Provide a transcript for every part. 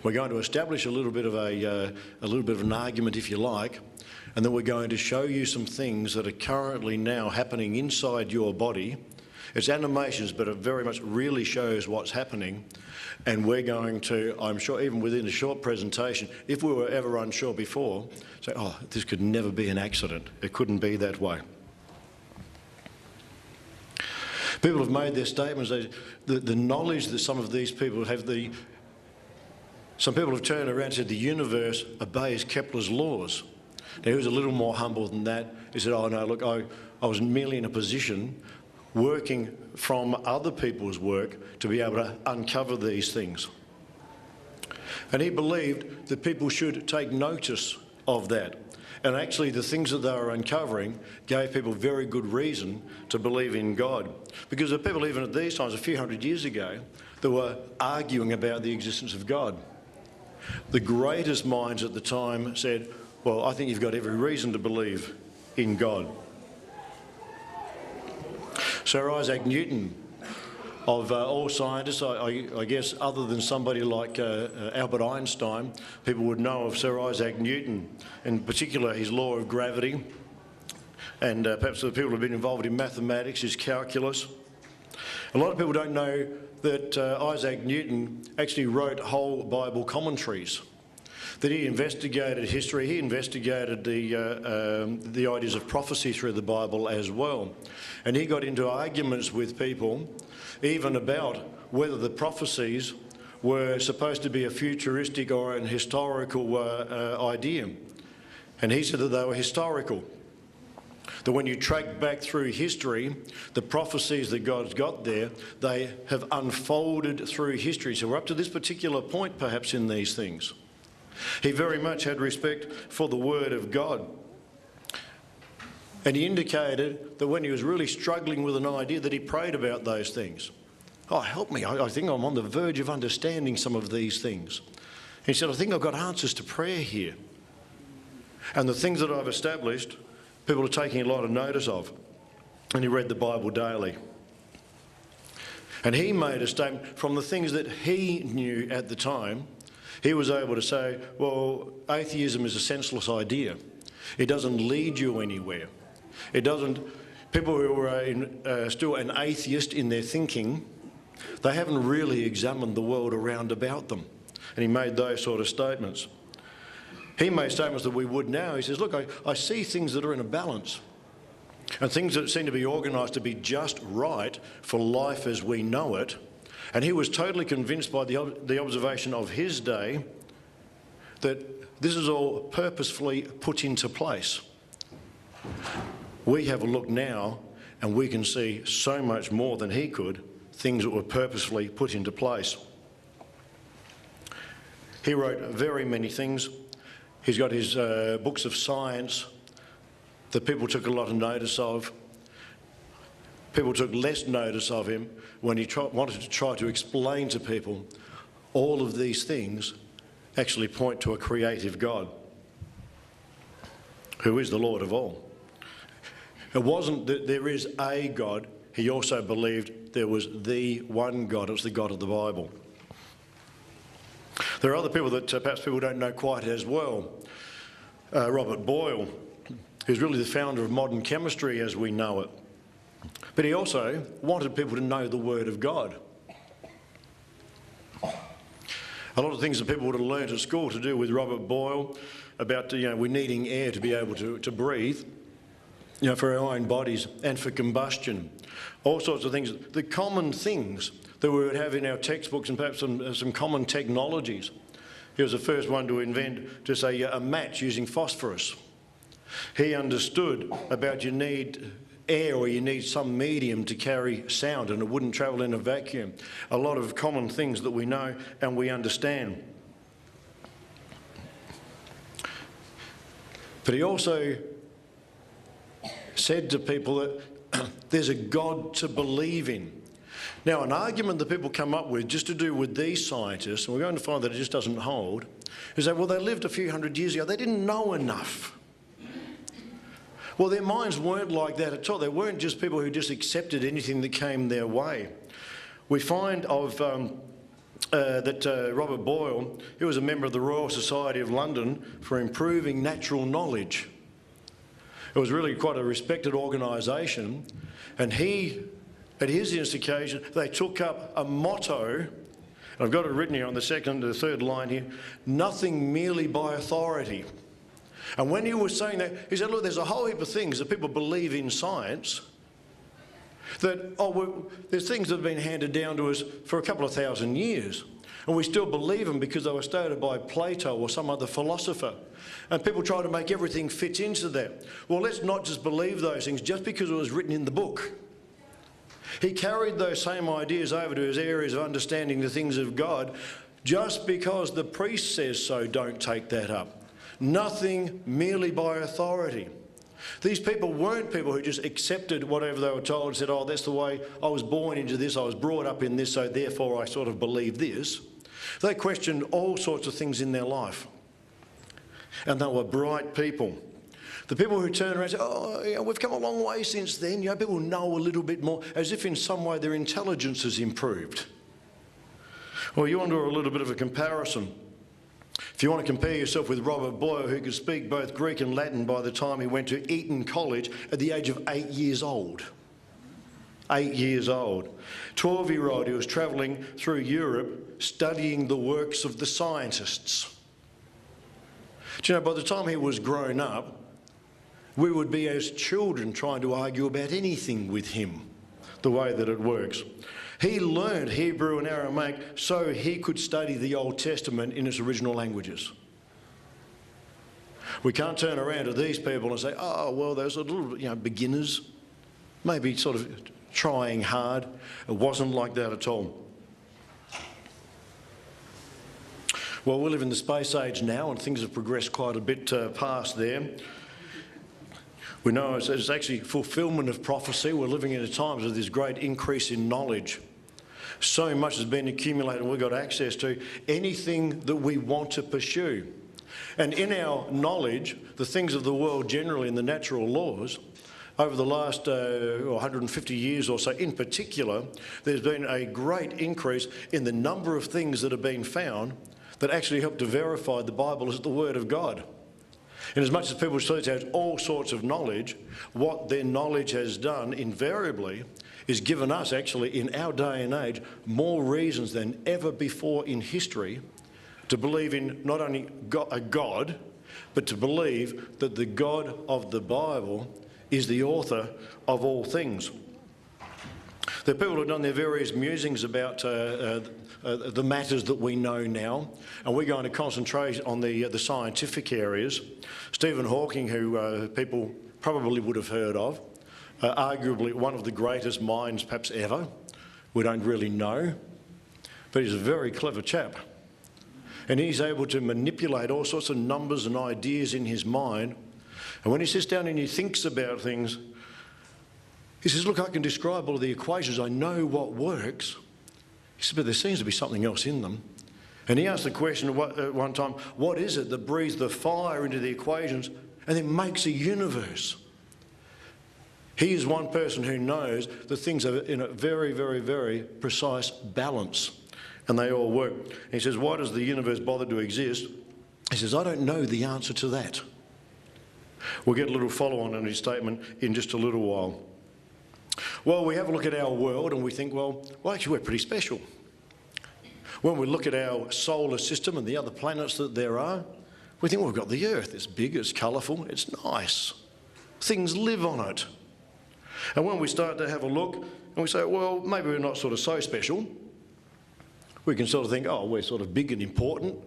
We're going to establish a little bit of an argument, if you like, and then we're going to show you some things that are currently now happening inside your body. It's animations, but it very much really shows what's happening. And we're going to, I'm sure, even within a short presentation, if we were ever unsure before, say, oh, this could never be an accident. It couldn't be that way. People have made their statements. The knowledge that some of these people have, some people have turned around and said the universe obeys Kepler's laws. Now, he was a little more humble than that. He said, oh no, look, I was merely in a position working from other people's work to be able to uncover these things. And he believed that people should take notice of that. And actually the things that they were uncovering gave people very good reason to believe in God. Because the people even at these times, a few hundred years ago, that were arguing about the existence of God. The greatest minds at the time said, well, I think you've got every reason to believe in God. Sir Isaac Newton, of all scientists, I guess other than somebody like Albert Einstein, people would know of Sir Isaac Newton, in particular his law of gravity, and perhaps the people who have been involved in mathematics, his calculus. A lot of people don't know that Isaac Newton actually wrote whole Bible commentaries, that he investigated history, he investigated the ideas of prophecy through the Bible as well. And he got into arguments with people even about whether the prophecies were supposed to be a futuristic or an historical idea. And he said that they were historical. That when you track back through history, the prophecies that God's got there, they have unfolded through history. So we're up to this particular point perhaps in these things. He very much had respect for the Word of God. And he indicated that when he was really struggling with an idea that he prayed about those things. Oh, help me, I think I'm on the verge of understanding some of these things. He said, I think I've got answers to prayer here. And the things that I've established, people are taking a lot of notice of. And he read the Bible daily. And he made a statement from the things that he knew at the time. He was able to say, well, atheism is a senseless idea. It doesn't lead you anywhere. It doesn't, people who are still an atheist in their thinking, they haven't really examined the world around about them. And he made those sort of statements. He made statements that we would now. He says, look, I see things that are in a balance and things that seem to be organised to be just right for life as we know it. And he was totally convinced by the observation of his day that this is all purposefully put into place. We have a look now and we can see so much more than he could, things that were purposefully put into place. He wrote very many things. He's got his books of science that people took a lot of notice of. People took less notice of him when he wanted to try to explain to people all of these things actually point to a creative God who is the Lord of all. It wasn't that there is a God, he also believed there was the one God. It was the God of the Bible. There are other people that perhaps people don't know quite as well. Robert Boyle, who's really the founder of modern chemistry as we know it. But he also wanted people to know the Word of God. A lot of things that people would have learned at school to do with Robert Boyle about, we're needing air to be able to breathe, for our own bodies and for combustion. All sorts of things. The common things that we would have in our textbooks and perhaps some common technologies. He was the first one to invent, to say, a match using phosphorus. He understood about you need air or you need some medium to carry sound and it wouldn't travel in a vacuum. A lot of common things that we know and we understand. But he also said to people that there's a God to believe in. Now, an argument that people come up with just to do with these scientists, and we're going to find that it just doesn't hold, is that, well, they lived a few hundred years ago. They didn't know enough. Well, their minds weren't like that at all. They weren't just people who just accepted anything that came their way. We find of Robert Boyle, he was a member of the Royal Society of London for Improving Natural Knowledge. It was really quite a respected organisation, and he, at his instigation, they took up a motto, and I've got it written here on the second to the third line here, nothing merely by authority. And when he was saying that, he said, look, there's a whole heap of things that people believe in science that, there's things that have been handed down to us for a couple of thousand years, and we still believe them because they were stated by Plato or some other philosopher. And people try to make everything fit into that. Well, let's not just believe those things just because it was written in the book. He carried those same ideas over to his areas of understanding the things of God. Just because the priest says so, don't take that up. Nothing merely by authority. These people weren't people who just accepted whatever they were told and said, oh, that's the way I was born into this, I was brought up in this, so therefore I sort of believe this. They questioned all sorts of things in their life. And they were bright people. The people who turn around and say, oh, you know, we've come a long way since then. You know, people know a little bit more, as if in some way their intelligence has improved. Well, you want to do a little bit of a comparison. If you want to compare yourself with Robert Boyle, who could speak both Greek and Latin by the time he went to Eton College at the age of 8 years old. 8 years old. 12-year-old, he was travelling through Europe studying the works of the scientists. Do you know, by the time he was grown up, we would be as children trying to argue about anything with him, the way that it works. He learned Hebrew and Aramaic so he could study the Old Testament in its original languages. We can't turn around to these people and say, oh, well, those are little, you know, beginners, maybe sort of trying hard. It wasn't like that at all. Well, we live in the space age now, and things have progressed quite a bit past there. We know it's actually fulfilment of prophecy. We're living in times of this great increase in knowledge. So much has been accumulated, and we've got access to anything that we want to pursue. And in our knowledge, the things of the world generally and the natural laws, over the last 150 years or so in particular, there's been a great increase in the number of things that have been found that actually help to verify the Bible as the Word of God. And as much as people say it has all sorts of knowledge, what their knowledge has done invariably is given us actually in our day and age more reasons than ever before in history to believe in not only a God, but to believe that the God of the Bible is the author of all things. There are people who have done their various musings about the matters that we know now, and we're going to concentrate on the scientific areas. Stephen Hawking, who people probably would have heard of, arguably one of the greatest minds perhaps ever. We don't really know, but he's a very clever chap. And he's able to manipulate all sorts of numbers and ideas in his mind. And when he sits down and he thinks about things, he says, look, I can describe all of the equations. I know what works. He said, but there seems to be something else in them. And he asked the question at one time, what is it that breathes the fire into the equations and then makes a universe? He is one person who knows that things are in a very, very, very precise balance, and they all work. And he says, why does the universe bother to exist? He says, I don't know the answer to that. We'll get a little follow-on in his statement in just a little while. Well, we have a look at our world and we think, well, actually we're pretty special. When we look at our solar system and the other planets that there are, we think, well, we've got the Earth. It's big, it's colourful, it's nice. Things live on it. And when we start to have a look and we say, well, maybe we're not sort of so special, we can sort of think, oh, we're sort of big and important.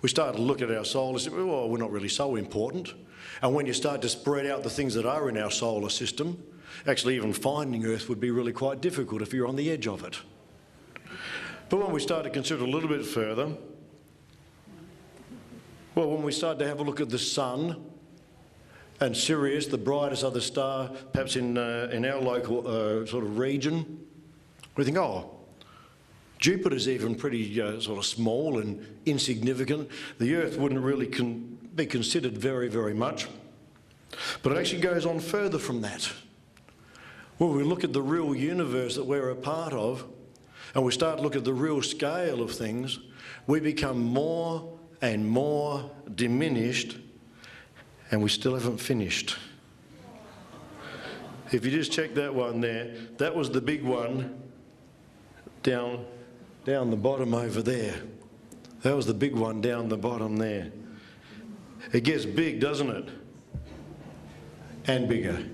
We start to look at our solar system, well, we're not really so important. And when you start to spread out the things that are in our solar system, actually even finding Earth would be really quite difficult if you're on the edge of it. But when we start to consider a little bit further, well, when we start to have a look at the sun and Sirius, the brightest other star, perhaps in our local sort of region, we think, oh, Jupiter's even pretty sort of small and insignificant. The Earth wouldn't really be considered very, very much. But it actually goes on further from that. When we look at the real universe that we're a part of, and we start to look at the real scale of things, we become more and more diminished, and we still haven't finished. If you just check that one there, that was the big one down the bottom over there. That was the big one down the bottom there. It gets big, doesn't it? And bigger.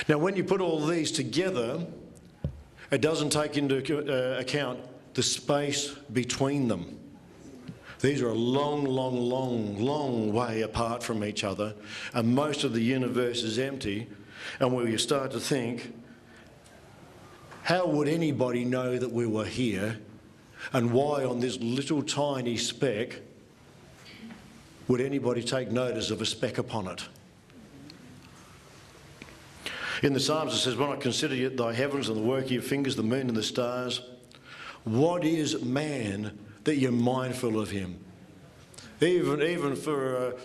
Now, when you put all these together, it doesn't take into account the space between them. These are a long way apart from each other, and most of the universe is empty. And when you start to think, how would anybody know that we were here, and why on this little tiny speck would anybody take notice of a speck upon it? In the Psalms it says, when I consider thy heavens and the work of your fingers, the moon and the stars, what is man that you're mindful of him? Even for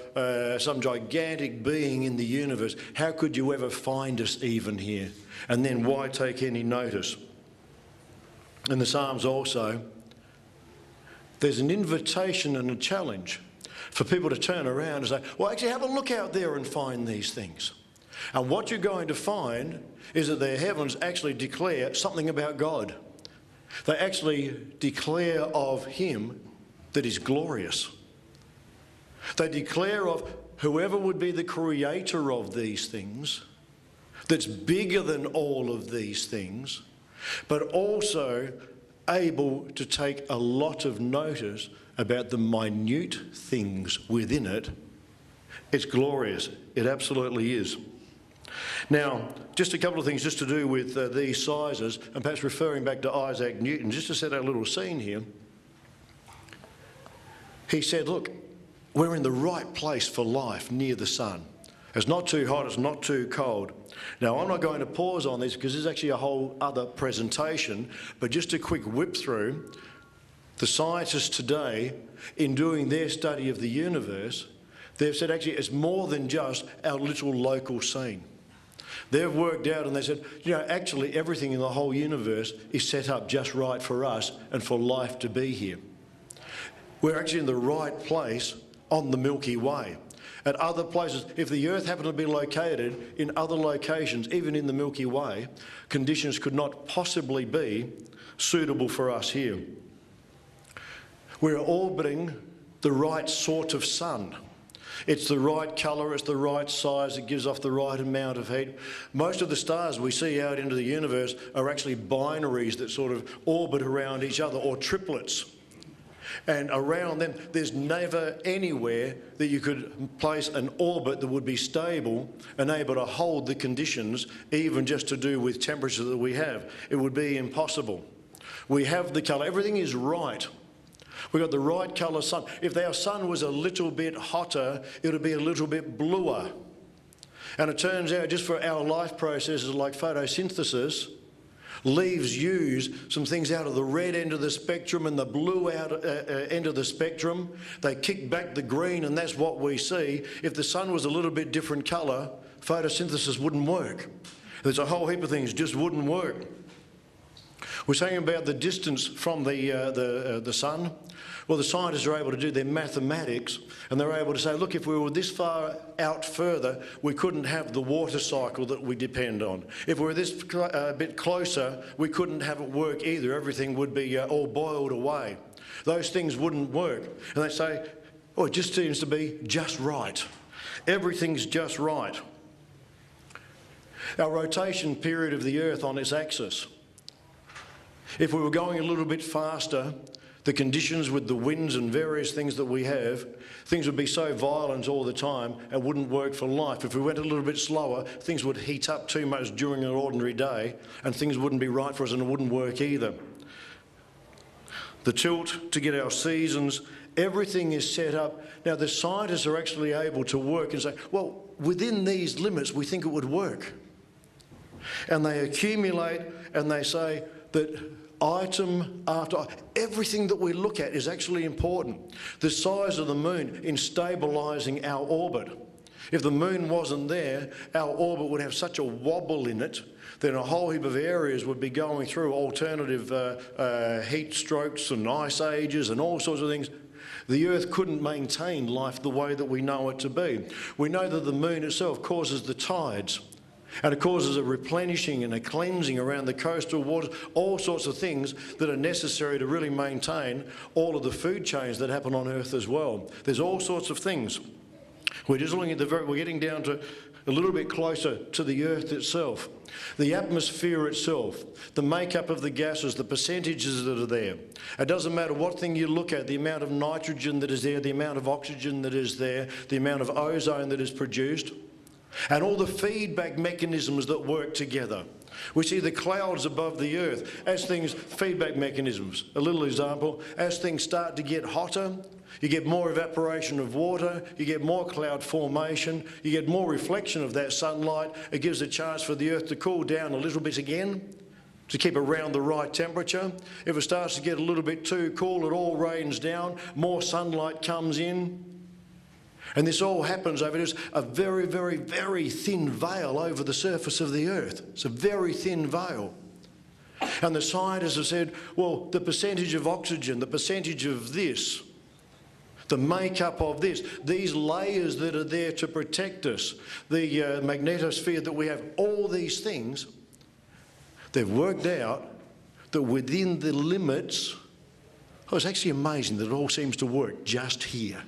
some gigantic being in the universe, how could you ever find us even here? And then why take any notice? In the Psalms also, there's an invitation and a challenge for people to turn around and say, well, actually have a look out there and find these things. And what you're going to find is that the heavens actually declare something about God. They actually declare of him that is glorious. They declare of whoever would be the creator of these things, that's bigger than all of these things, but also able to take a lot of notice about the minute things within it. It's glorious. It absolutely is. Now, just a couple of things just to do with these sizes, and perhaps referring back to Isaac Newton, just to set our little scene here. He said, look, we're in the right place for life near the sun. It's not too hot, it's not too cold. Now, I'm not going to pause on this because there's actually a whole other presentation, but just a quick whip through. The scientists today, in doing their study of the universe, they've said actually it's more than just our little local scene. They've worked out and they said, you know, actually everything in the whole universe is set up just right for us and for life to be here. We're actually in the right place on the Milky Way. At other places, if the Earth happened to be located in other locations, even in the Milky Way, conditions could not possibly be suitable for us here. We're orbiting the right sort of sun. It's the right colour, it's the right size, it gives off the right amount of heat. Most of the stars we see out into the universe are actually binaries that sort of orbit around each other, or triplets. And around them, there's never anywhere that you could place an orbit that would be stable and able to hold the conditions, even just to do with temperature that we have. It would be impossible. We have the colour, everything is right. We've got the right colour sun. If our sun was a little bit hotter, it would be a little bit bluer. And it turns out, just for our life processes like photosynthesis, leaves use some things out of the red end of the spectrum and the blue end of the spectrum. They kick back the green, and that's what we see. If the sun was a little bit different colour, photosynthesis wouldn't work. There's a whole heap of things just wouldn't work. We're saying about the distance from the sun. Well, the scientists are able to do their mathematics, and they're able to say, look, if we were this far out further, we couldn't have the water cycle that we depend on. If we were this bit closer, we couldn't have it work either. Everything would be all boiled away. Those things wouldn't work. And they say, oh, it just seems to be just right. Everything's just right. Our rotation period of the Earth on its axis. If we were going a little bit faster, the conditions with the winds and various things that we have, things would be so violent all the time and wouldn't work for life. If we went a little bit slower, things would heat up too much during an ordinary day and things wouldn't be right for us and it wouldn't work either. The tilt to get our seasons, everything is set up. Now the scientists are actually able to work and say, well, within these limits we think it would work. And they accumulate and they say that item after everything that we look at is actually important. The size of the moon in stabilising our orbit. If the moon wasn't there, our orbit would have such a wobble in it then a whole heap of areas would be going through alternative heat strokes and ice ages and all sorts of things. The Earth couldn't maintain life the way that we know it to be. We know that the moon itself causes the tides, and it causes a replenishing and a cleansing around the coastal waters, all sorts of things that are necessary to really maintain all of the food chains that happen on Earth as well. There's all sorts of things. We're just looking at we're getting down to a little bit closer to the Earth itself. The atmosphere itself, the makeup of the gases, the percentages that are there. It doesn't matter what thing you look at, the amount of nitrogen that is there, the amount of oxygen that is there, the amount of ozone that is produced, and all the feedback mechanisms that work together. We see the clouds above the Earth as things, feedback mechanisms. A little example, as things start to get hotter, you get more evaporation of water, you get more cloud formation, you get more reflection of that sunlight. It gives a chance for the Earth to cool down a little bit again, to keep around the right temperature. If it starts to get a little bit too cool, it all rains down, more sunlight comes in. And this all happens over just a very, very, very thin veil over the surface of the Earth. It's a very thin veil. And the scientists have said, well, the percentage of oxygen, the percentage of this, the makeup of this, these layers that are there to protect us, the magnetosphere that we have, all these things, they've worked out that within the limits, it's actually amazing that it all seems to work just here.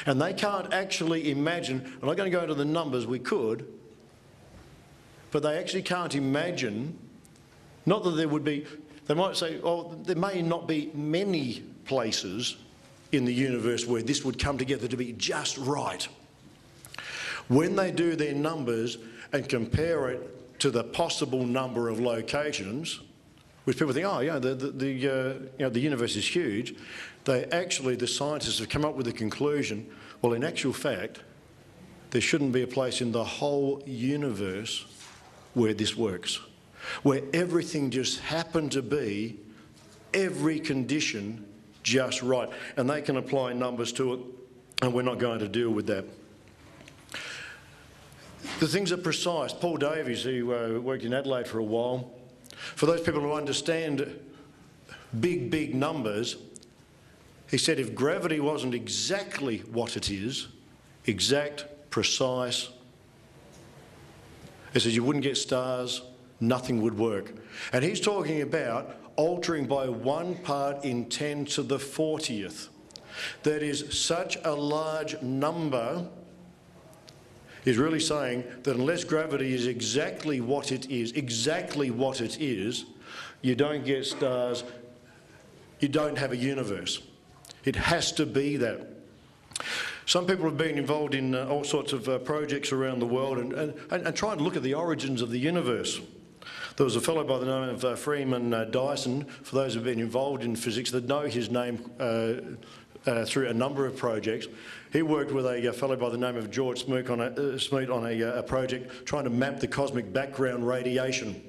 And they can't actually imagine, I'm not going to go into the numbers, we could, but they actually can't imagine, not that there would be, they might say, oh, there may not be many places in the universe where this would come together to be just right. When they do their numbers and compare it to the possible number of locations, which people think, oh, yeah, the universe is huge, the scientists have come up with the conclusion, well, in actual fact, there shouldn't be a place in the whole universe where this works, where everything just happened to be, every condition just right. And they can apply numbers to it, and we're not going to deal with that. The things are precise. Paul Davies, who worked in Adelaide for a while, for those people who understand big, big numbers, he said if gravity wasn't exactly what it is, exact, precise, he says you wouldn't get stars, nothing would work. And he's talking about altering by 1 part in 10 to the 40th. That is such a large number. He's really saying that unless gravity is exactly what it is, you don't get stars, you don't have a universe. It has to be that. Some people have been involved in all sorts of projects around the world and trying to look at the origins of the universe. There was a fellow by the name of Freeman Dyson, for those who have been involved in physics that know his name through a number of projects. He worked with a fellow by the name of George Smoot on a project trying to map the cosmic background radiation.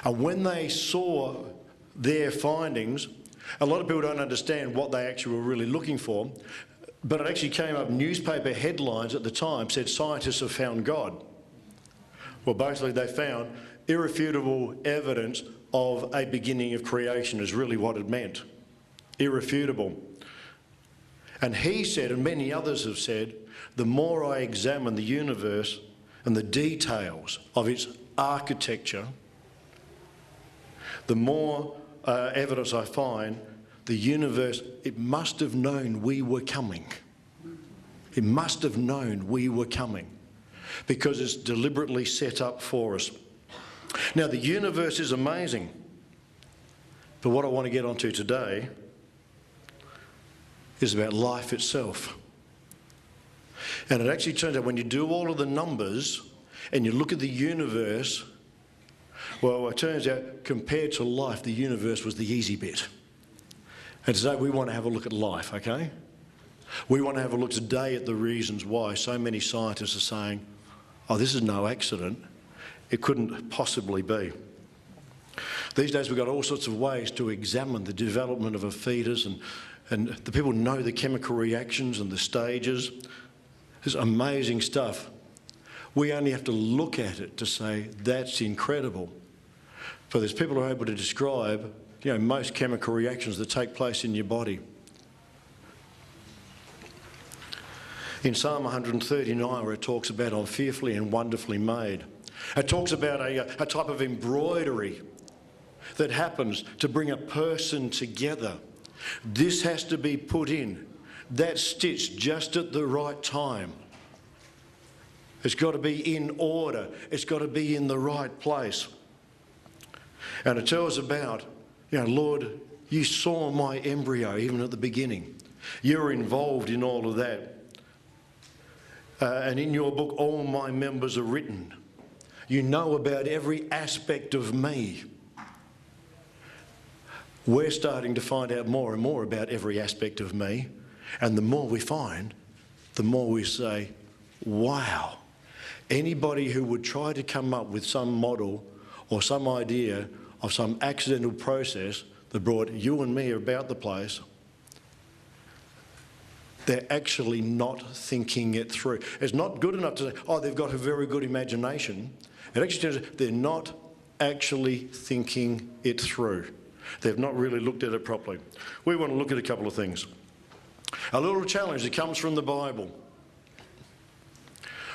And when they saw their findings, a lot of people don't understand what they actually were really looking for, but it actually came up, newspaper headlines at the time said scientists have found God. Well, basically they found irrefutable evidence of a beginning of creation is really what it meant. Irrefutable. And he said, and many others have said, the more I examine the universe and the details of its architecture, the more evidence I find the universe, it must have known we were coming. It must have known we were coming because it's deliberately set up for us. Now, the universe is amazing, but what I want to get onto today is about life itself. And it actually turns out when you do all of the numbers and you look at the universe, well, it turns out compared to life, the universe was the easy bit. And today we want to have a look at life, okay? We want to have a look today at the reasons why so many scientists are saying, oh, this is no accident. It couldn't possibly be. These days we've got all sorts of ways to examine the development of a fetus and the people know the chemical reactions and the stages. It's amazing stuff. We only have to look at it to say, that's incredible. For there's people who are able to describe, most chemical reactions that take place in your body. In Psalm 139, where it talks about I'm fearfully and wonderfully made, it talks about a type of embroidery that happens to bring a person together. This has to be put in, that stitch just at the right time. It's got to be in order. It's got to be in the right place. And it tells about, Lord, you saw my embryo even at the beginning. You're involved in all of that. And in your book, all my members are written. You know about every aspect of me. We're starting to find out more and more about every aspect of me. And the more we find, the more we say, wow. Anybody who would try to come up with some model or some idea of some accidental process that brought you and me about the place, they're actually not thinking it through. It's not good enough to say, oh, they've got a very good imagination. It actually tells you they're not actually thinking it through. They've not really looked at it properly. We want to look at a couple of things. A little challenge that comes from the Bible.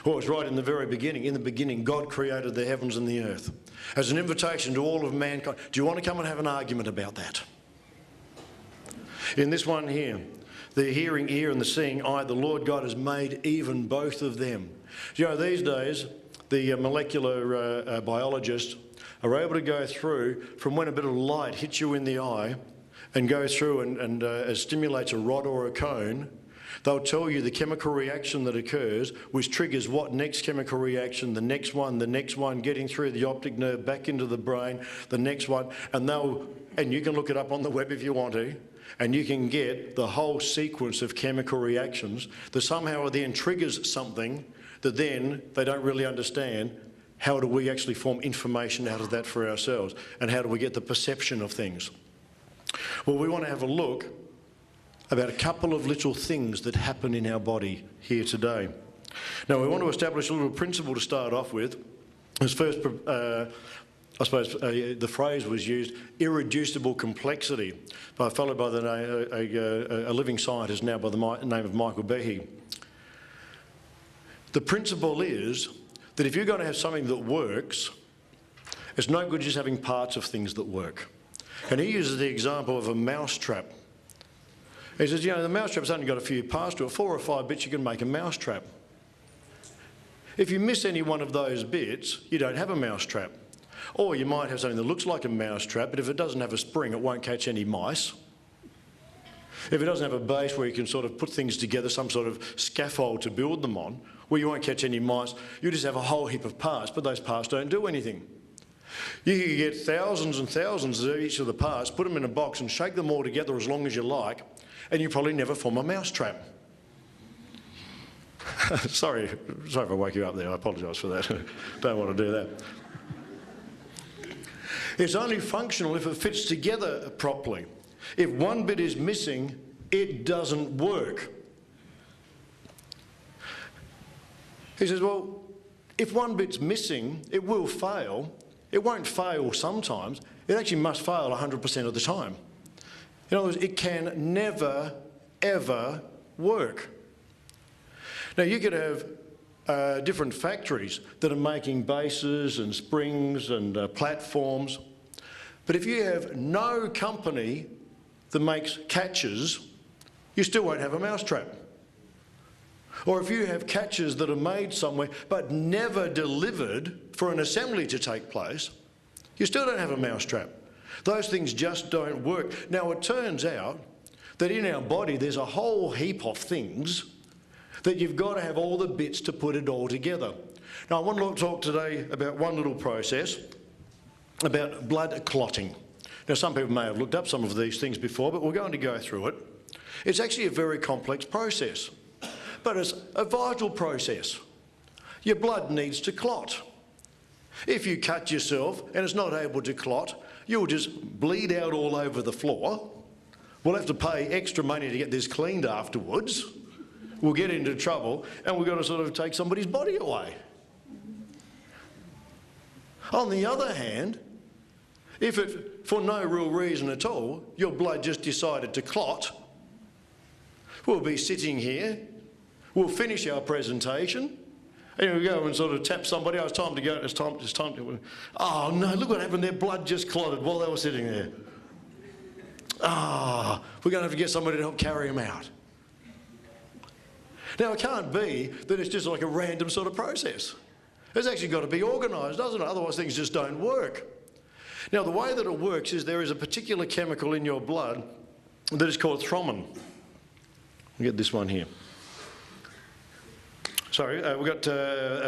Well, it's right in the very beginning. In the beginning, God created the heavens and the earth. As an invitation to all of mankind. Do you want to come and have an argument about that? In this one here, the hearing ear and the seeing eye, the Lord God has made even both of them. These days, the molecular biologists are able to go through from when a bit of light hits you in the eye and go through and stimulates a rod or a cone. They'll tell you the chemical reaction that occurs, which triggers what next chemical reaction, the next one, getting through the optic nerve back into the brain, the next one, and you can look it up on the web if you want to, and you can get the whole sequence of chemical reactions that somehow then triggers something that then they don't really understand. How do we actually form information out of that for ourselves? And how do we get the perception of things? Well, we want to have a look about a couple of little things that happen in our body here today. Now, we want to establish a little principle to start off with. As first, I suppose the phrase was used, irreducible complexity, by a fellow by the name, a living scientist now by the name of Michael Behe. The principle is that if you're going to have something that works, it's no good just having parts of things that work. And he uses the example of a mousetrap. He says, the mousetrap's only got a few parts to it, 4 or 5 bits, you can make a mousetrap. If you miss any one of those bits, you don't have a mousetrap. Or you might have something that looks like a mousetrap, but if it doesn't have a spring, it won't catch any mice. If it doesn't have a base where you can sort of put things together, some sort of scaffold to build them on, where you won't catch any mice, you just have a whole heap of parts, but those parts don't do anything. You can get thousands and thousands of each of the parts, put them in a box and shake them all together as long as you like, and you probably never form a mousetrap. Sorry if I woke you up there, I apologise for that. Don't want to do that. It's only functional if it fits together properly. If one bit is missing, it doesn't work. He says, well, if one bit's missing, it will fail. It won't fail sometimes. It actually must fail 100% of the time. In other words, it can never, ever work. Now, you could have different factories that are making bases and springs and platforms, but if you have no company that makes catches, you still won't have a mousetrap. Or if you have catches that are made somewhere but never delivered for an assembly to take place, you still don't have a mousetrap. Those things just don't work. Now, it turns out that in our body there's a whole heap of things that you've got to have all the bits to put it all together. Now, I want to talk today about one little process, about blood clotting. Now, some people may have looked up some of these things before, but we're going to go through it. It's actually a very complex process, but it's a vital process. Your blood needs to clot. If you cut yourself and it's not able to clot, you'll just bleed out all over the floor. We'll have to pay extra money to get this cleaned afterwards. We'll get into trouble and we've got to sort of take somebody's body away. On the other hand, if for no real reason at all, your blood just decided to clot, we'll be sitting here, we'll finish our presentation, and we'll go and sort of tap somebody, oh, it's time to go, it's time to, oh no, look what happened, their blood just clotted while they were sitting there. Ah, we're going to have to get somebody to help carry them out. Now, it can't be that it's just like a random sort of process. It's actually got to be organised, doesn't it? Otherwise, things just don't work. Now, the way that it works is there is a particular chemical in your blood that is called thrombin. We'll get this one here. Sorry, we've got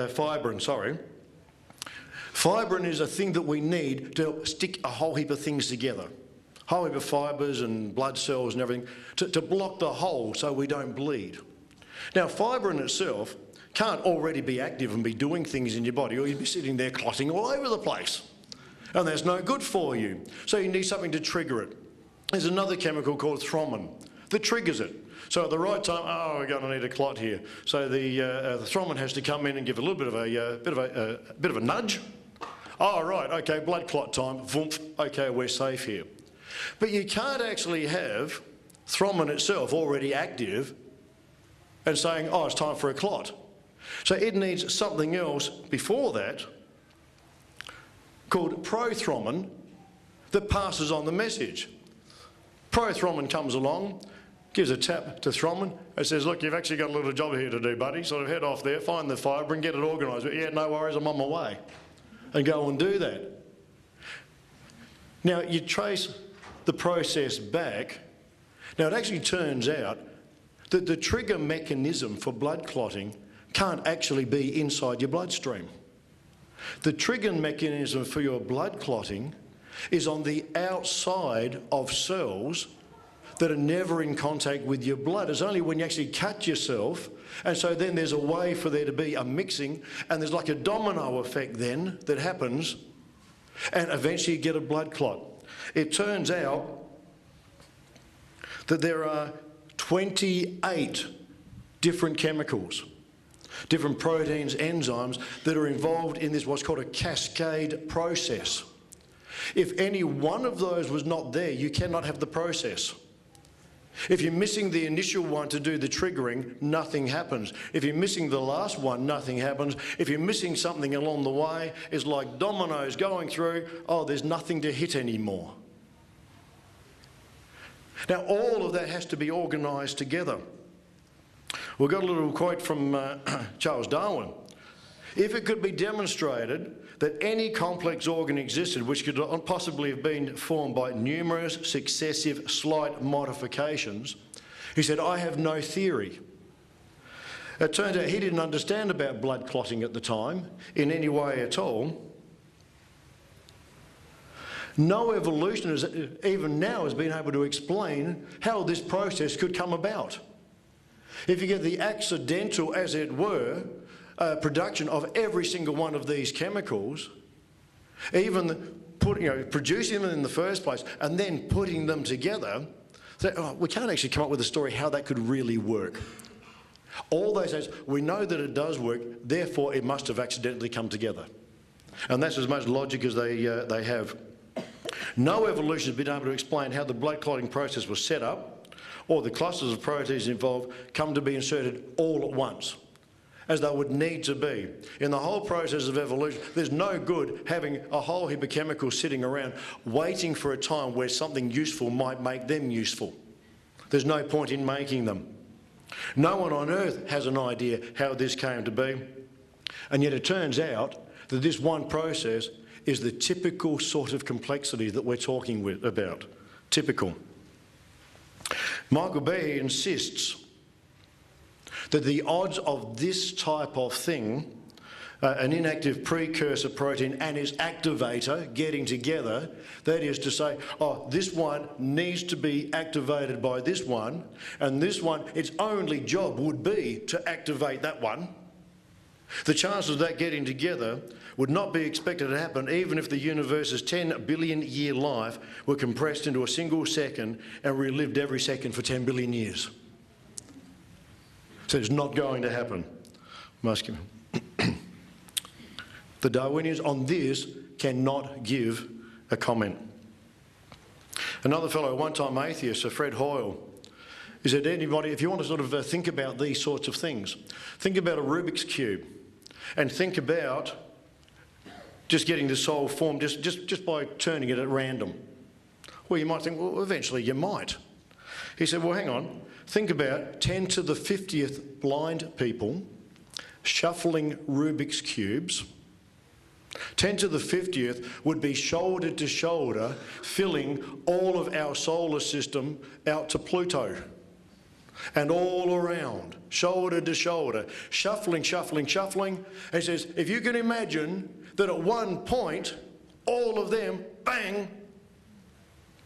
fibrin, sorry. Fibrin is a thing that we need to stick a whole heap of things together. A whole heap of fibres and blood cells and everything to block the hole so we don't bleed. Now, fibrin itself can't already be active and be doing things in your body, or you'd be sitting there clotting all over the place. And that's no good for you. So you need something to trigger it. There's another chemical called thrombin that triggers it. So at the right time, oh, we're going to need a clot here. So the thrombin has to come in and give a little bit of a nudge. Oh, right, okay, blood clot time, voomp, okay, we're safe here. But you can't actually have thrombin itself already active and saying, oh, it's time for a clot. So it needs something else before that called prothrombin that passes on the message. Prothrombin comes along, gives a tap to thrombin and says, look, you've actually got a little job here to do, buddy. Sort of head off there, find the fibrin, get it organised. But yeah, no worries, I'm on my way. And go and do that. Now, you trace the process back. Now, it actually turns out that the trigger mechanism for blood clotting can't actually be inside your bloodstream. The trigger mechanism for your blood clotting is on the outside of cells that are never in contact with your blood. It's only when you actually cut yourself, and so then there's a way for there to be a mixing, and there's like a domino effect then that happens, and eventually you get a blood clot. It turns out that there are 28 different chemicals, different proteins, enzymes that are involved in this what's called a cascade process. If any one of those was not there, you cannot have the process. If you're missing the initial one to do the triggering, nothing happens. If you're missing the last one, nothing happens. If you're missing something along the way, it's like dominoes going through, oh, there's nothing to hit anymore. Now, all of that has to be organised together. We've got a little quote from Charles Darwin. If it could be demonstrated that any complex organ existed which could possibly have been formed by numerous successive slight modifications, he said, I have no theory. It turns out he didn't understand about blood clotting at the time in any way at all. No evolutionist even now has been able to explain how this process could come about. If you get the accidental, as it were, production of every single one of these chemicals, even producing them in the first place and then putting them together, so, we can't actually come up with a story how that could really work. All they say is, we know that it does work, therefore it must have accidentally come together. And that's as much logic as they have. No evolution has been able to explain how the blood clotting process was set up or the clusters of proteins involved come to be inserted all at once, as they would need to be. In the whole process of evolution, there's no good having a whole heap of chemicals sitting around waiting for a time where something useful might make them useful. There's no point in making them. No one on earth has an idea how this came to be, and yet it turns out that this one process is the typical sort of complexity that we're talking about. Typical. Michael Behe insists that the odds of this type of thing, an inactive precursor protein and its activator getting together, that is to say, oh, this one needs to be activated by this one, and this one, its only job would be to activate that one. The chances of that getting together would not be expected to happen even if the universe's 10 billion year life were compressed into a single second and relived every second for 10 billion years. So it's not going to happen. The Darwinians on this cannot give a comment. Another fellow, a one-time atheist, Sir Fred Hoyle, he said, anybody, if you want to sort of think about these sorts of things, think about a Rubik's Cube and think about just getting the solve form just by turning it at random. Well, you might think, well, eventually you might. He said, well, hang on. Think about 10 to the 50th blind people shuffling Rubik's Cubes. 10 to the 50th would be shoulder to shoulder, filling all of our solar system out to Pluto. And all around, shoulder to shoulder, shuffling, shuffling, shuffling. And he says, if you can imagine that at one point, all of them, bang,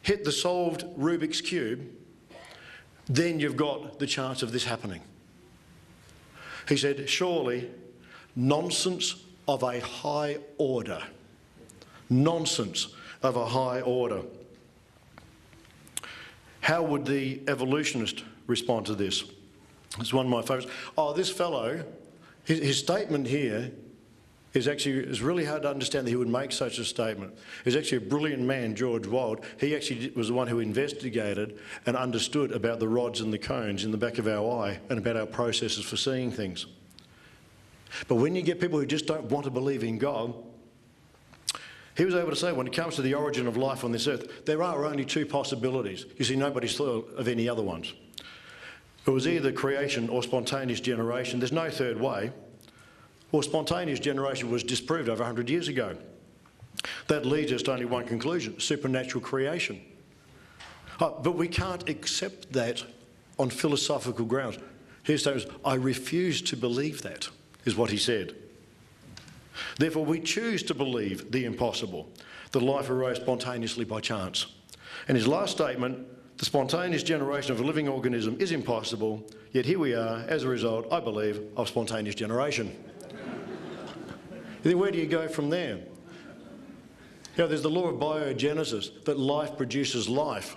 hit the solved Rubik's Cube, then you've got the chance of this happening. He said, surely nonsense of a high order. Nonsense of a high order. How would the evolutionist respond to this? It's one of my favourites. Oh, this fellow, his statement here is really hard to understand that he would make such a statement. He's actually a brilliant man, George Wild. He actually was the one who investigated and understood about the rods and the cones in the back of our eye and about our processes for seeing things. But when you get people who just don't want to believe in God, he was able to say when it comes to the origin of life on this earth, there are only two possibilities. You see, nobody's thought of any other ones. It was either creation or spontaneous generation. There's no third way. Well, spontaneous generation was disproved over 100 years ago. That leads us to only one conclusion: supernatural creation. But we can't accept that on philosophical grounds. His statement is, I refuse to believe that, is what he said. Therefore, we choose to believe the impossible, that life arose spontaneously by chance. And his last statement, the spontaneous generation of a living organism is impossible, yet here we are, as a result, I believe, of spontaneous generation. Then where do you go from there? You know, there's the law of biogenesis, that life produces life.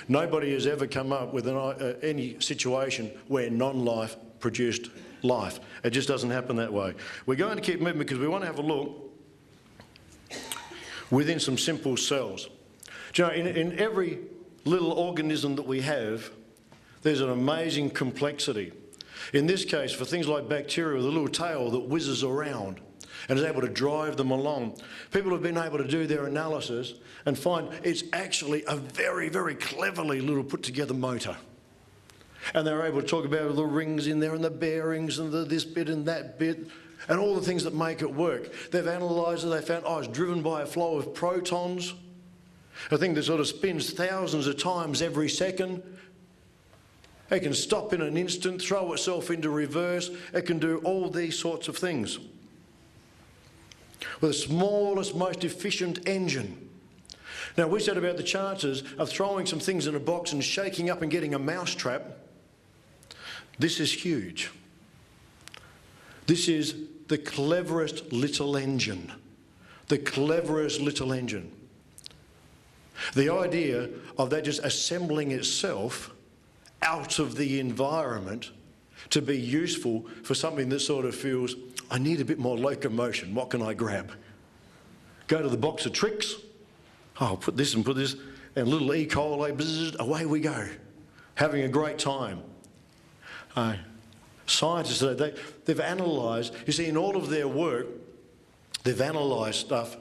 Nobody has ever come up with any situation where non-life produced life. It just doesn't happen that way. We're going to keep moving because we want to have a look within some simple cells. Do you know, in every little organism that we have, there's an amazing complexity. In this case, for things like bacteria with a little tail that whizzes around and is able to drive them along, people have been able to do their analysis and find it's actually a very, very cleverly little put-together motor. And they're able to talk about the rings in there and the bearings and this bit and that bit and all the things that make it work. They've analysed it, they found, oh, it's driven by a flow of protons, a thing that sort of spins thousands of times every second. It can stop in an instant, throw itself into reverse. It can do all these sorts of things with the smallest, most efficient engine. Now, we said about the chances of throwing some things in a box and shaking up and getting a mousetrap. This is huge. This is the cleverest little engine. The cleverest little engine. The idea of that just assembling itself out of the environment to be useful for something that sort of feels, I need a bit more locomotion. What can I grab? Go to the box of tricks. Oh, put this, and little E. coli, bzzz, away we go. Having a great time. Scientists today, they've analysed, you see, in all of their work, they've analysed stuff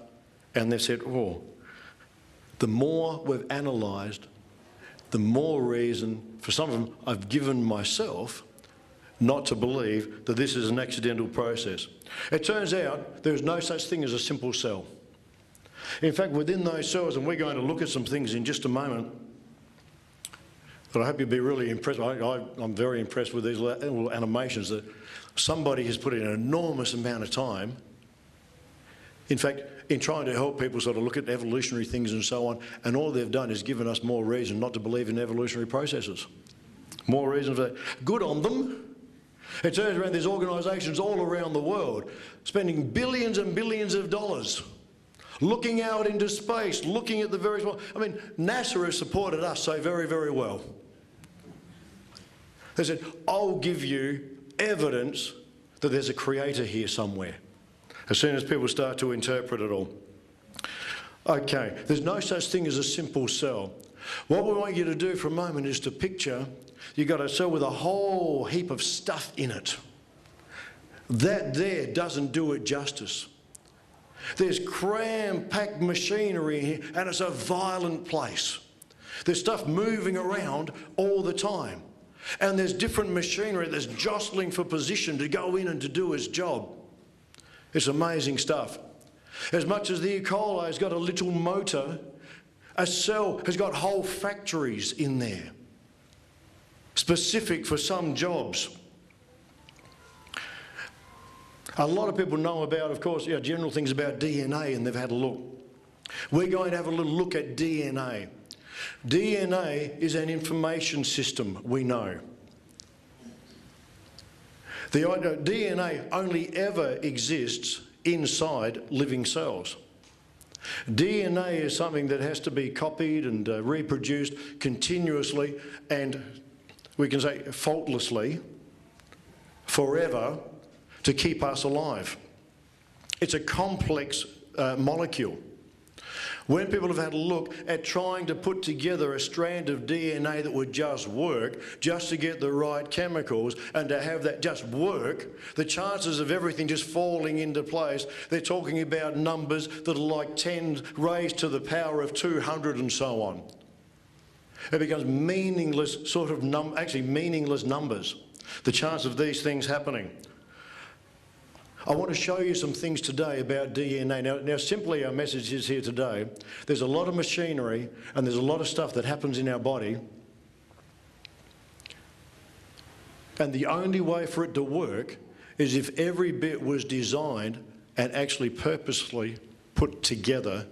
and they've said, oh, the more we've analysed, the more reason, for some of them, I've given myself not to believe that this is an accidental process. It turns out there is no such thing as a simple cell. In fact, within those cells, and we're going to look at some things in just a moment, but I hope you'll be really impressed. I'm very impressed with these little animations that somebody has put in an enormous amount of time, in fact, in trying to help people sort of look at evolutionary things and so on, and all they've done is given us more reason not to believe in evolutionary processes. More reason for that. Good on them. It turns around there's organisations all around the world spending billions and billions of dollars looking out into space, looking at the various... I mean, NASA has supported us so very, very well. They said, I'll give you evidence that there's a creator here somewhere. as soon as people start to interpret it all. Okay, there's no such thing as a simple cell. What we want you to do for a moment is to picture you've got a cell with a whole heap of stuff in it. That there doesn't do it justice. There's cram-packed machinery in here, and it's a violent place. There's stuff moving around all the time. And there's different machinery that's jostling for position to go in and to do its job. It's amazing stuff. As much as the E. coli has got a little motor, a cell has got whole factories in there, specific for some jobs. A lot of people know about, of course, general things about DNA, and they've had a look. We're going to have a little look at DNA. DNA is an information system, we know. The DNA only ever exists inside living cells. DNA is something that has to be copied and reproduced continuously and, we can say, faultlessly, forever, to keep us alive. It's a complex molecule. When people have had a look at trying to put together a strand of DNA that would just work, just to get the right chemicals and to have that just work, the chances of everything just falling into place, they're talking about numbers that are like 10 raised to the power of 200 and so on. It becomes meaningless sort of actually meaningless numbers, the chance of these things happening. I want to show you some things today about DNA. Now simply our message is here today. There's a lot of machinery and there's a lot of stuff that happens in our body. And the only way for it to work is if every bit was designed and actually purposely put together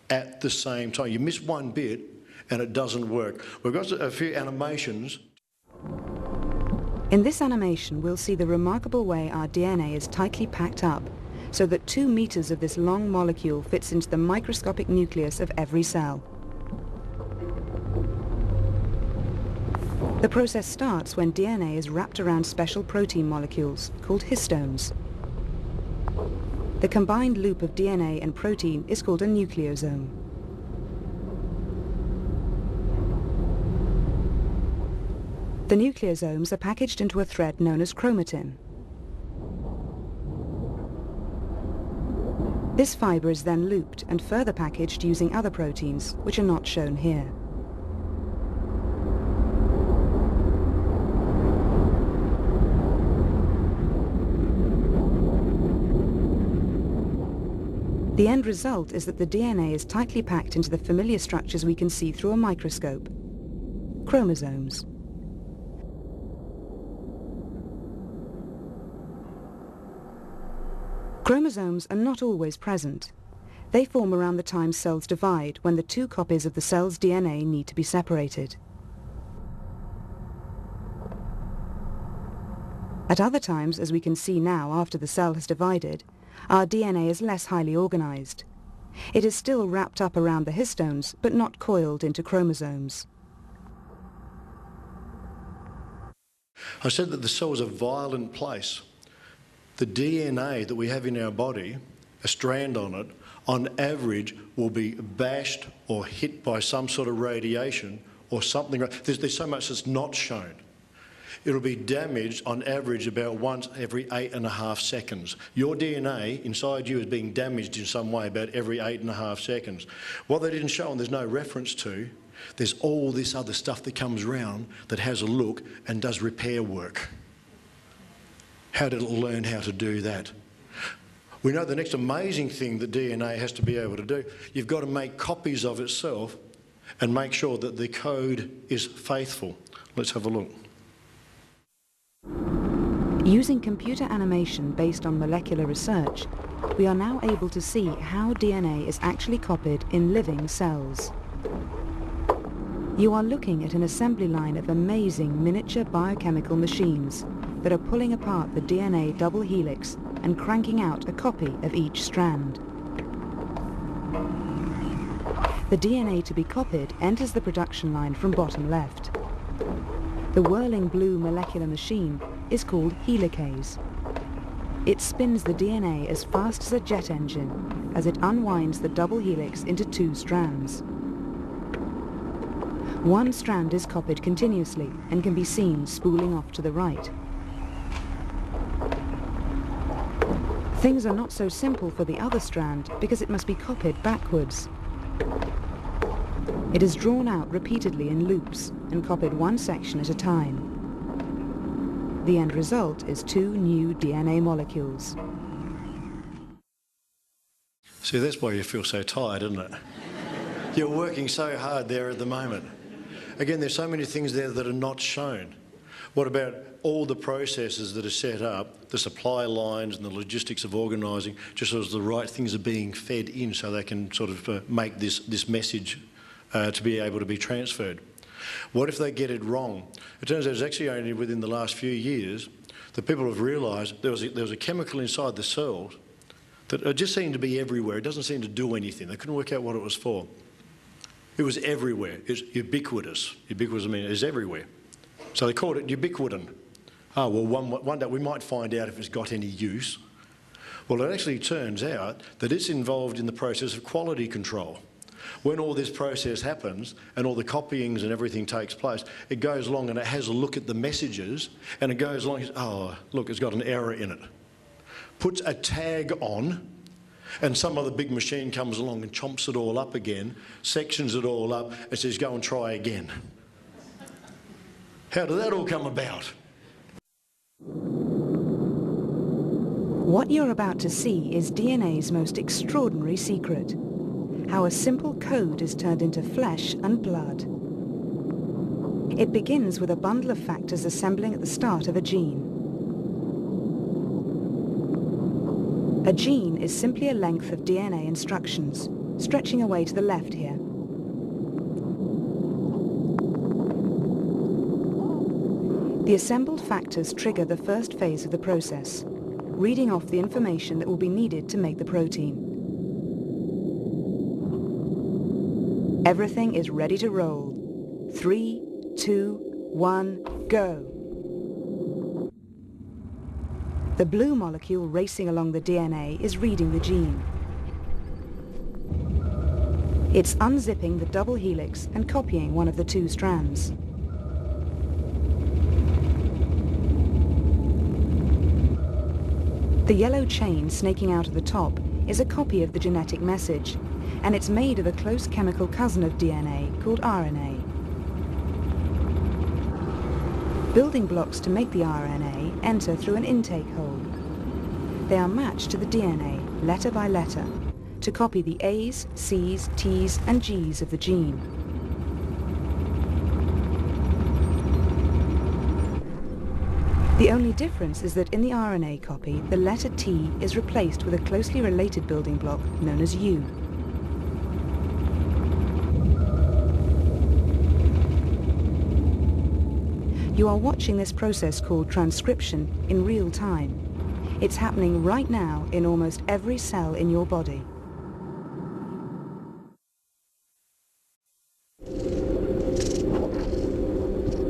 at the same time. You miss one bit and it doesn't work. We've got a few animations. In this animation, we'll see the remarkable way our DNA is tightly packed up, so that 2 meters of this long molecule fits into the microscopic nucleus of every cell. The process starts when DNA is wrapped around special protein molecules, called histones. The combined loop of DNA and protein is called a nucleosome. The nucleosomes are packaged into a thread known as chromatin. This fibre is then looped and further packaged using other proteins, which are not shown here. The end result is that the DNA is tightly packed into the familiar structures we can see through a microscope. Chromosomes. Chromosomes are not always present. They form around the time cells divide, when the 2 copies of the cell's DNA need to be separated. At other times, as we can see now after the cell has divided, our DNA is less highly organized. It is still wrapped up around the histones, but not coiled into chromosomes. I said that the cell is a violent place. The DNA that we have in our body, a strand on it, on average will be bashed or hit by some sort of radiation or something. There's so much that's not shown. It'll be damaged on average about once every 8.5 seconds. Your DNA inside you is being damaged in some way about every 8.5 seconds. What they didn't show and there's no reference to, there's all this other stuff that comes around that has a look and does repair work. How did it learn how to do that? We know the next amazing thing that DNA has to be able to do, you've got to make copies of itself and make sure that the code is faithful. Let's have a look. Using computer animation based on molecular research, we are now able to see how DNA is actually copied in living cells. You are looking at an assembly line of amazing miniature biochemical machines that are pulling apart the DNA double helix and cranking out a copy of each strand. The DNA to be copied enters the production line from bottom left. The whirling blue molecular machine is called helicase. It spins the DNA as fast as a jet engine as it unwinds the double helix into 2 strands. One strand is copied continuously and can be seen spooling off to the right. Things are not so simple for the other strand because it must be copied backwards. It is drawn out repeatedly in loops and copied one section at a time. The end result is 2 new DNA molecules. See, that's why you feel so tired, isn't it? You're working so hard there at the moment. Again, there's so many things there that are not shown. What about all the processes that are set up, the supply lines and the logistics of organising, just as the right things are being fed in so they can sort of make this message to be able to be transferred? What if they get it wrong? It turns out it's actually only within the last few years that people have realised there was a chemical inside the cells that just seemed to be everywhere. It doesn't seem to do anything. They couldn't work out what it was for. It was everywhere. It's ubiquitous. Ubiquitous, I mean, it's everywhere. So they called it ubiquitin. Oh, well, one day we might find out if it's got any use. Well, it actually turns out that it's involved in the process of quality control. When all this process happens and all the copyings and everything takes place, it goes along and it has a look at the messages and it goes along and says, oh, look, it's got an error in it. Puts a tag on and some other big machine comes along and chomps it all up again, sections it all up and says, go and try again. How did that all come about? What you're about to see is DNA's most extraordinary secret. How a simple code is turned into flesh and blood. It begins with a bundle of factors assembling at the start of a gene. A gene is simply a length of DNA instructions, stretching away to the left here. The assembled factors trigger the first phase of the process, reading off the information that will be needed to make the protein. Everything is ready to roll. 3, 2, 1, go. The blue molecule racing along the DNA is reading the gene. It's unzipping the double helix and copying one of the 2 strands. The yellow chain snaking out of the top is a copy of the genetic message, and it's made of a close chemical cousin of DNA called RNA. Building blocks to make the RNA enter through an intake hole. They are matched to the DNA, letter by letter, to copy the A's, C's, T's, and G's of the gene. The only difference is that in the RNA copy, the letter T is replaced with a closely related building block known as U. You are watching this process called transcription in real time. It's happening right now in almost every cell in your body.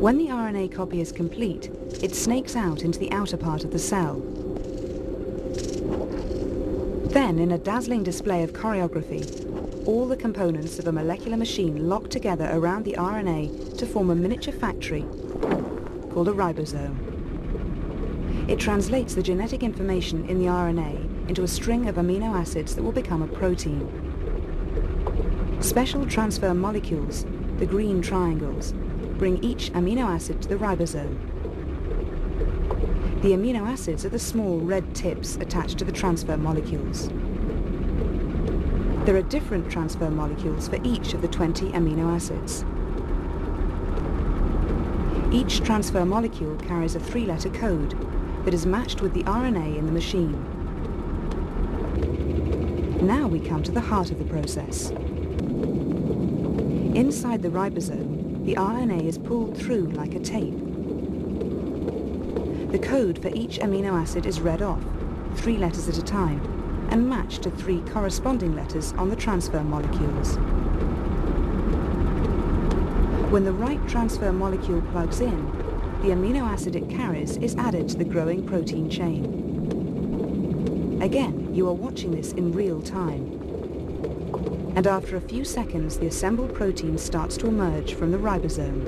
When the RNA copy is complete, it snakes out into the outer part of the cell. Then, in a dazzling display of choreography, all the components of a molecular machine lock together around the RNA to form a miniature factory called a ribosome. It translates the genetic information in the RNA into a string of amino acids that will become a protein. Special transfer molecules, the green triangles, bring each amino acid to the ribosome. The amino acids are the small red tips attached to the transfer molecules. There are different transfer molecules for each of the 20 amino acids. Each transfer molecule carries a 3-letter code that is matched with the RNA in the machine. Now we come to the heart of the process. Inside the ribosome, the RNA is pulled through like a tape. The code for each amino acid is read off, 3 letters at a time, and matched to 3 corresponding letters on the transfer molecules. When the right transfer molecule plugs in, the amino acid it carries is added to the growing protein chain. Again, you are watching this in real time. And after a few seconds, the assembled protein starts to emerge from the ribosome.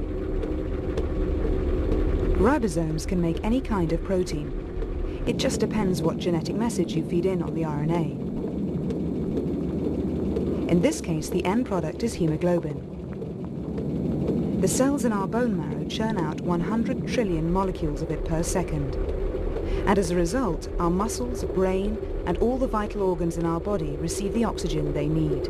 Ribosomes can make any kind of protein. It just depends what genetic message you feed in on the RNA. In this case, the end product is hemoglobin. The cells in our bone marrow churn out 100 trillion molecules of it per second. And as a result, our muscles, brain, and all the vital organs in our body receive the oxygen they need.